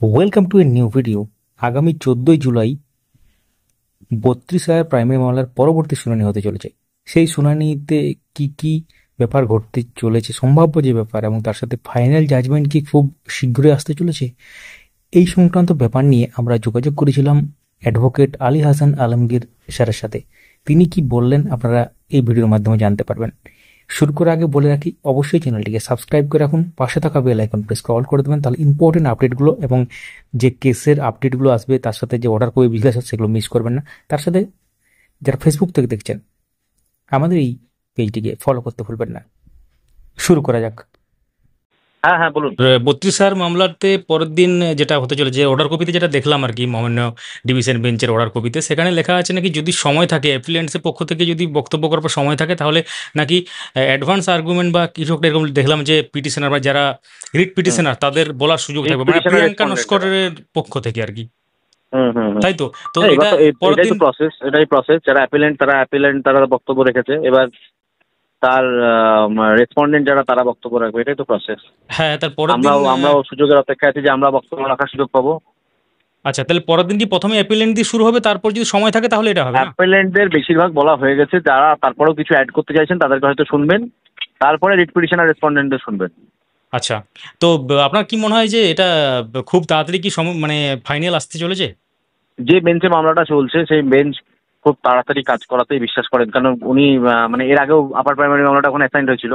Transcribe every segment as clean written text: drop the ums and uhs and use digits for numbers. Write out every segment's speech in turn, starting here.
Welcome to a new video. আগামী 14ই July 32,000 primary মামলার পরবর্তী শুনানি হতে চলেছে। সেই শুনানিতে কি কি ব্যাপার ঘটতে চলেছে, সম্ভাব্য যে ব্যাপার, এবং তার সাথে ফাইনাল জাজমেন্ট কি খুব শীঘ্রই আসতে চলেছে, এই সংক্রান্ত ব্যাপার নিয়ে আমরা যোগাযোগ করেছিলাম অ্যাডভোকেট আলী হাসান আলমগীর স্যারের সাথে। তিনি কি বললেন আপনারা এই ভিডিওর মাধ্যমে জানতে পারবেন। শুরু করার আগে বলে রাখি, অবশ্যই চ্যানেলটিকে সাবস্ক্রাইব করে রাখুন, পাশে থাকা বেল আইকন প্রেস অল করে দেবেন, তাহলে ইম্পর্টেন্ট আপডেটগুলো এবং যে কেসের আপডেটগুলো আসবে তার সাথে যে অর্ডার কপি বিশ্লেষণ সেগুলো মিস করবেন না। তার সাথে যারা ফেসবুক থেকে দেখছেন আমাদের এই পেজটিকে ফলো করতে ভুলবেন না। শুরু করা যাক। হ্যাঁ হ্যাঁ বলুন। 32 মামলাতে পরের দিন যেটা হতে চলে, যে অর্ডার কপিতে যেটা দেখলাম আর কি, মহামান্য ডিভিশন বেঞ্চের অর্ডার কপিতে, সেখানে লেখা আছে নাকি যদি সময় থাকে, অ্যাপিলিয়েন্টসের পক্ষ থেকে যদি বক্তব্য করার পর সময় থাকে, তাহলে নাকি অ্যাডভান্স আর্গুমেন্ট বা কিছু একটা এরকম দেখলাম যে পিটিশনার বা যারা রিট পিটিশনার তাদের বলার সুযোগ থাকবে, মানে প্রিয়াঙ্কা নস্করের পক্ষ থেকে আর কি, তাই তো? তো এটাই প্রসেস। যারা অ্যাপিলেন্ট তারা বক্তব্য রেখেছে, এবার তার রেসপন্ডেন্ট যারা তারা বক্তব্য রাখবে, এটাই তো প্রসেস। হ্যাঁ, তারপরে আমরাও সুযোগের অপেক্ষায় আছি যে আমরা বক্তব্য রাখার সুযোগ পাবো। আচ্ছা, তাহলে পরের দিন কি প্রথমে অ্যাপিলেন্ট দিয়ে শুরু হবে, তারপর যদি সময় থাকে তাহলে এটা হবে? অ্যাপিলেন্টদের বেশিরভাগ বলা হয়ে গেছে, যারা তারপরেও কিছু অ্যাড করতে চাইছেন তাদেরকে হয়তো শুনবেন, তারপরে রিট পিটিশনার রেসপন্ডেন্টদের শুনবেন। আচ্ছা, তো আপনার কি মনে হয় যে এটা খুব তাড়াতাড়ি কি মানে ফাইনাল আসতে চলেছে? যে বেঞ্চে মামলাটা চলছে সেই বেঞ্চ খুব তাড়াতাড়ি কাজ করাতেই বিশ্বাস করেন, কারণ উনি মানে এর আগেও আপার প্রাইমারি মামলাটা এখন অ্যাসাইন্ড হয়েছিল,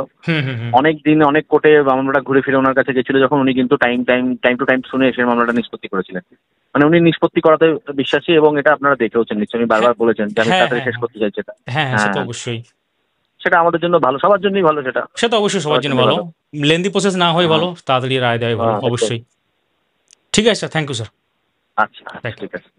অনেক দিন অনেক কোর্টে মামলাটা ঘুরে ফিরে ওনার কাছে গেছিল, যখন উনি কিন্তু টাইম টু টাইম শুনে সেই মামলাটা নিষ্পত্তি করেছিলেন। মানে উনি নিষ্পত্তি করাতে বিশ্বাসী, এবং এটা আপনারা দেখেওছেন নিশ্চয়ই, উনি বারবার বলেছেন যে আমি তাড়াতাড়ি শেষ করতে চাইছি এটা। হ্যাঁ, সেটা অবশ্যই, সেটা আমাদের জন্য ভালো, সবার জন্যই ভালো। সেটা অবশ্যই সবার জন্য ভালো। লেন্দি প্রসেস না হয় ভালো, তাড়াতাড়ি রায় দেয় ভালো, অবশ্যই। ঠিক আছে স্যার, থ্যাংক ইউ স্যার। আচ্ছা, ঠিক আছে।